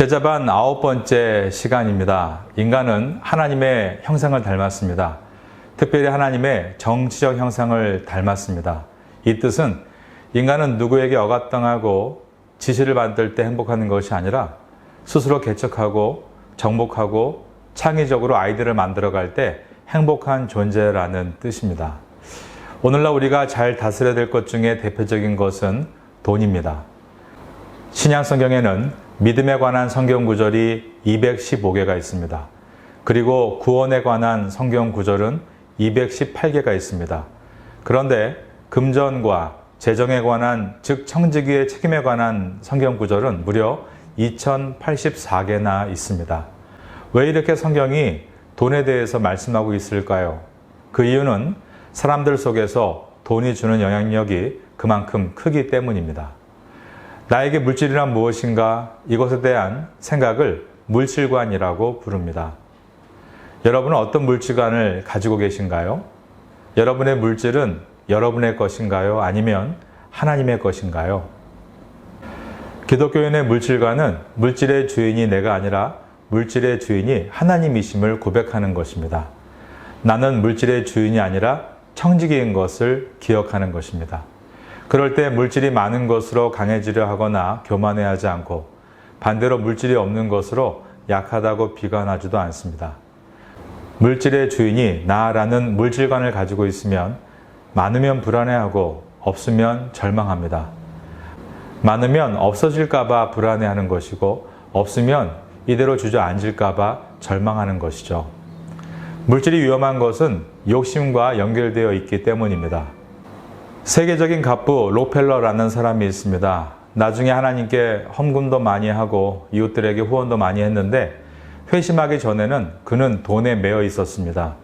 제자반 9번째 시간입니다. 인간은 하나님의 형상을 닮았습니다. 특별히 하나님의 정치적 형상을 닮았습니다. 이 뜻은 인간은 누구에게 억압당하고 지시를 받을 때 행복하는 것이 아니라 스스로 개척하고 정복하고 창의적으로 아이디어를 만들어갈 때 행복한 존재라는 뜻입니다. 오늘날 우리가 잘 다스려야 될 것 중에 대표적인 것은 돈입니다. 신약 성경에는 믿음에 관한 성경 구절이 215개가 있습니다. 그리고 구원에 관한 성경 구절은 218개가 있습니다. 그런데 금전과 재정에 관한, 즉 청지기의 책임에 관한 성경 구절은 무려 2084개나 있습니다. 왜 이렇게 성경이 돈에 대해서 말씀하고 있을까요? 그 이유는 사람들 속에서 돈이 주는 영향력이 그만큼 크기 때문입니다. 나에게 물질이란 무엇인가? 이것에 대한 생각을 물질관이라고 부릅니다. 여러분은 어떤 물질관을 가지고 계신가요? 여러분의 물질은 여러분의 것인가요? 아니면 하나님의 것인가요? 기독교인의 물질관은 물질의 주인이 내가 아니라 물질의 주인이 하나님이심을 고백하는 것입니다. 나는 물질의 주인이 아니라 청지기인 것을 기억하는 것입니다. 그럴 때 물질이 많은 것으로 강해지려 하거나 교만해하지 않고 반대로 물질이 없는 것으로 약하다고 비관하지도 않습니다. 물질의 주인이 나라는 물질관을 가지고 있으면 많으면 불안해하고 없으면 절망합니다. 많으면 없어질까 봐 불안해하는 것이고 없으면 이대로 주저앉을까 봐 절망하는 것이죠. 물질이 위험한 것은 욕심과 연결되어 있기 때문입니다. 세계적인 갑부 록펠러라는 사람이 있습니다. 나중에 하나님께 헌금도 많이 하고 이웃들에게 후원도 많이 했는데 회심하기 전에는 그는 돈에 매여 있었습니다.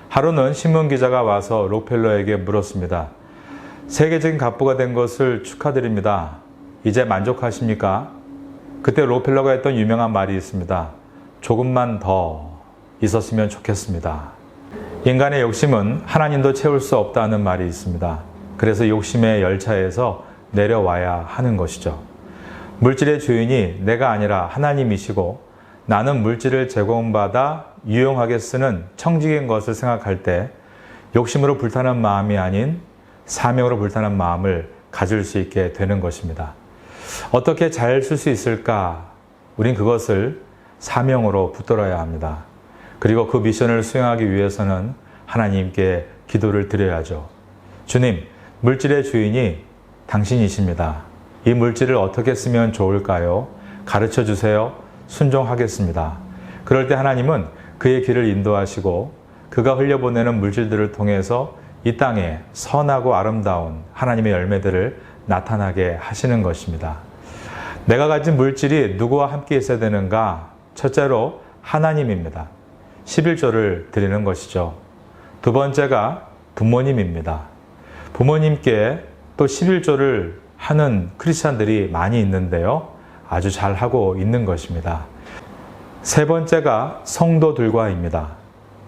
하루는 신문기자가 와서 록펠러에게 물었습니다. 세계적인 갑부가 된 것을 축하드립니다. 이제 만족하십니까? 그때 록펠러가 했던 유명한 말이 있습니다. 조금만 더 있었으면 좋겠습니다. 인간의 욕심은 하나님도 채울 수 없다는 말이 있습니다. 그래서 욕심의 열차에서 내려와야 하는 것이죠. 물질의 주인이 내가 아니라 하나님이시고 나는 물질을 제공받아 유용하게 쓰는 청지기인 것을 생각할 때 욕심으로 불타는 마음이 아닌 사명으로 불타는 마음을 가질 수 있게 되는 것입니다. 어떻게 잘 쓸 수 있을까? 우린 그것을 사명으로 붙들어야 합니다. 그리고 그 미션을 수행하기 위해서는 하나님께 기도를 드려야죠. 주님, 물질의 주인이 당신이십니다. 이 물질을 어떻게 쓰면 좋을까요? 가르쳐 주세요. 순종하겠습니다. 그럴 때 하나님은 그의 길을 인도하시고 그가 흘려보내는 물질들을 통해서 이 땅에 선하고 아름다운 하나님의 열매들을 나타나게 하시는 것입니다. 내가 가진 물질이 누구와 함께 있어야 되는가? 첫째로 하나님입니다. 11조를 드리는 것이죠. 두 번째가 부모님입니다. 부모님께 또 11조를 하는 크리스찬들이 많이 있는데요. 아주 잘하고 있는 것입니다. 세 번째가 성도들과입니다.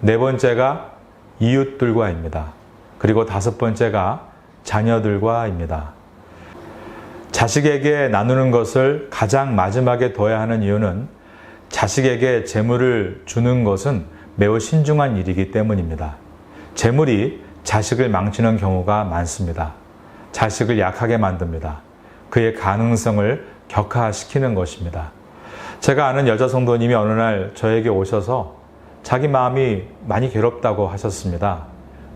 네 번째가 이웃들과입니다. 그리고 다섯 번째가 자녀들과입니다. 자식에게 나누는 것을 가장 마지막에 둬야 하는 이유는 자식에게 재물을 주는 것은 매우 신중한 일이기 때문입니다. 재물이 자식을 망치는 경우가 많습니다. 자식을 약하게 만듭니다. 그의 가능성을 격하시키는 것입니다. 제가 아는 여자 성도님이 어느 날 저에게 오셔서 자기 마음이 많이 괴롭다고 하셨습니다.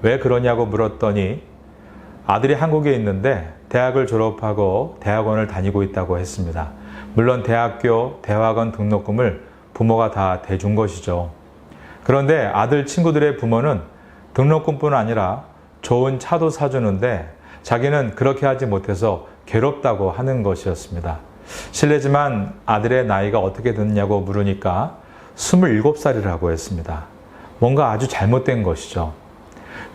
왜 그러냐고 물었더니 아들이 한국에 있는데 대학을 졸업하고 대학원을 다니고 있다고 했습니다. 물론 대학교, 대학원 등록금을 부모가 다 대준 것이죠. 그런데 아들 친구들의 부모는 등록금뿐 아니라 좋은 차도 사주는데 자기는 그렇게 하지 못해서 괴롭다고 하는 것이었습니다. 실례지만 아들의 나이가 어떻게 됐냐고 물으니까 27살이라고 했습니다. 뭔가 아주 잘못된 것이죠.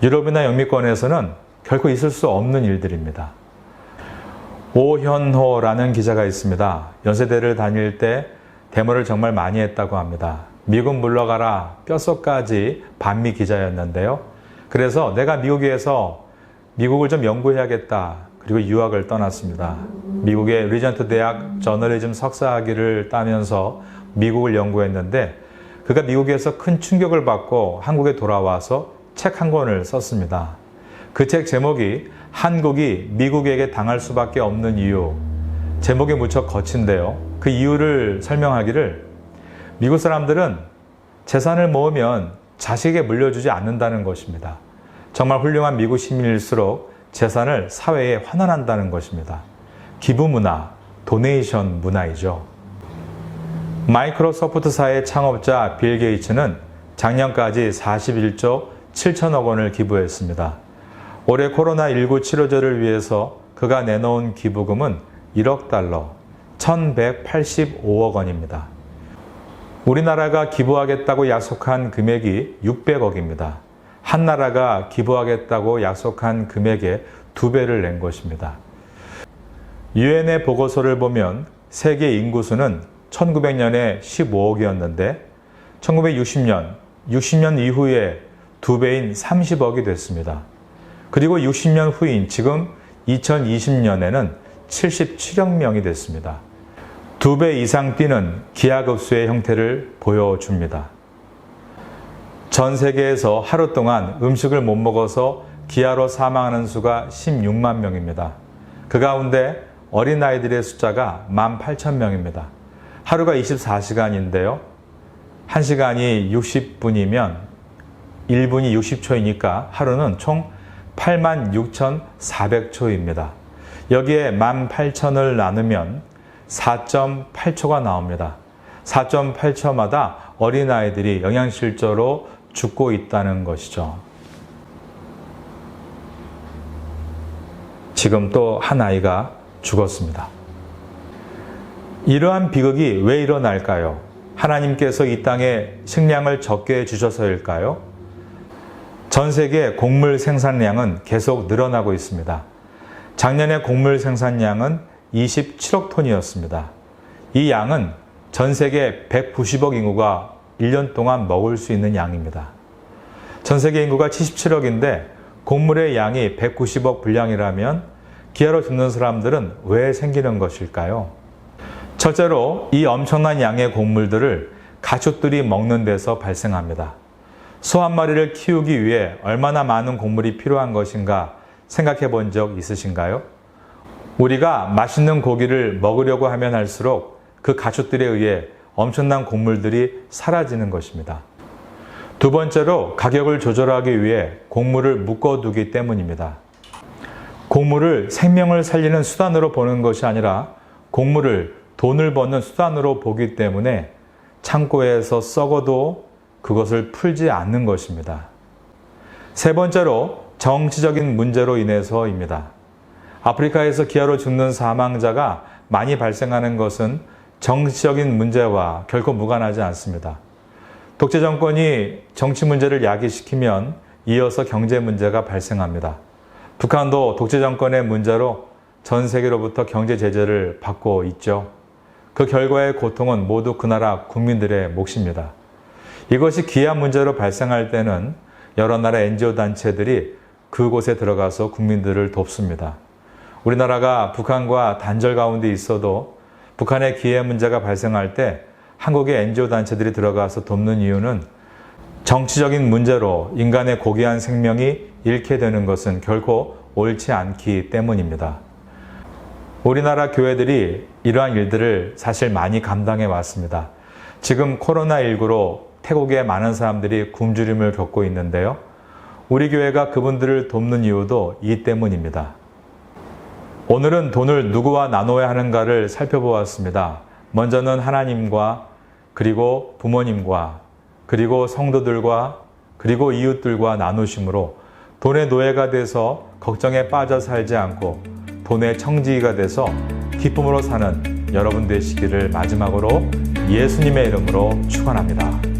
유럽이나 영미권에서는 결코 있을 수 없는 일들입니다. 오현호라는 기자가 있습니다. 연세대를 다닐 때 데모를 정말 많이 했다고 합니다. 미국 물러가라 뼛속까지 반미 기자였는데요. 그래서 내가 미국에서 미국을 좀 연구해야겠다. 그리고 유학을 떠났습니다. 미국의 리전트 대학 저널리즘 석사학위를 따면서 미국을 연구했는데 그가 미국에서 큰 충격을 받고 한국에 돌아와서 책 한 권을 썼습니다. 그 책 제목이 한국이 미국에게 당할 수밖에 없는 이유. 제목이 무척 거친데요. 그 이유를 설명하기를 미국 사람들은 재산을 모으면 자식에게 물려주지 않는다는 것입니다. 정말 훌륭한 미국 시민일수록 재산을 사회에 환원한다는 것입니다. 기부 문화, 도네이션 문화이죠. 마이크로소프트사의 창업자 빌 게이츠는 작년까지 41조 7천억 원을 기부했습니다. 올해 코로나19 치료제를 위해서 그가 내놓은 기부금은 1억 달러, 1,185억 원입니다. 우리나라가 기부하겠다고 약속한 금액이 600억입니다. 한 나라가 기부하겠다고 약속한 금액의 2배를 낸 것입니다. 유엔의 보고서를 보면 세계 인구수는 1900년에 15억이었는데 1960년, 60년 이후에 2배인 30억이 됐습니다. 그리고 60년 후인 지금 2020년에는 77억 명이 됐습니다. 2배 이상 뛰는 기하급수의 형태를 보여줍니다. 전 세계에서 하루 동안 음식을 못 먹어서 기아로 사망하는 수가 16만 명입니다. 그 가운데 어린아이들의 숫자가 18,000명입니다. 하루가 24시간인데요. 1시간이 60분이면 1분이 60초이니까 하루는 총 86,400초입니다. 여기에 18,000을 나누면 4.8초가 나옵니다. 4.8초마다 어린아이들이 영양실조로 죽고 있다는 것이죠. 지금 또 한 아이가 죽었습니다. 이러한 비극이 왜 일어날까요? 하나님께서 이 땅에 식량을 적게 주셔서일까요? 전 세계 곡물 생산량은 계속 늘어나고 있습니다. 작년에 곡물 생산량은 27억 톤이었습니다. 이 양은 전 세계 190억 인구가 1년 동안 먹을 수 있는 양입니다. 전 세계 인구가 77억인데 곡물의 양이 190억 분량이라면 기아로 죽는 사람들은 왜 생기는 것일까요? 첫째로 이 엄청난 양의 곡물들을 가축들이 먹는 데서 발생합니다. 소 한 마리를 키우기 위해 얼마나 많은 곡물이 필요한 것인가 생각해 본 적 있으신가요? 우리가 맛있는 고기를 먹으려고 하면 할수록 그 가축들에 의해 엄청난 곡물들이 사라지는 것입니다. 두 번째로 가격을 조절하기 위해 곡물을 묶어두기 때문입니다. 곡물을 생명을 살리는 수단으로 보는 것이 아니라 곡물을 돈을 버는 수단으로 보기 때문에 창고에서 썩어도 그것을 풀지 않는 것입니다. 세 번째로 정치적인 문제로 인해서입니다. 아프리카에서 기아로 죽는 사망자가 많이 발생하는 것은 정치적인 문제와 결코 무관하지 않습니다. 독재 정권이 정치 문제를 야기시키면 이어서 경제 문제가 발생합니다. 북한도 독재 정권의 문제로 전 세계로부터 경제 제재를 받고 있죠. 그 결과의 고통은 모두 그 나라 국민들의 몫입니다. 이것이 기아 문제로 발생할 때는 여러 나라 NGO 단체들이 그곳에 들어가서 국민들을 돕습니다. 우리나라가 북한과 단절 가운데 있어도 북한의 기아 문제가 발생할 때 한국의 NGO 단체들이 들어가서 돕는 이유는 정치적인 문제로 인간의 고귀한 생명이 잃게 되는 것은 결코 옳지 않기 때문입니다. 우리나라 교회들이 이러한 일들을 사실 많이 감당해 왔습니다. 지금 코로나19로 태국에 많은 사람들이 굶주림을 겪고 있는데요. 우리 교회가 그분들을 돕는 이유도 이 때문입니다. 오늘은 돈을 누구와 나눠야 하는가를 살펴보았습니다. 먼저는 하나님과 그리고 부모님과 그리고 성도들과 그리고 이웃들과 나누심으로 돈의 노예가 돼서 걱정에 빠져 살지 않고 돈의 청지기가 돼서 기쁨으로 사는 여러분 되시기를 마지막으로 예수님의 이름으로 축원합니다.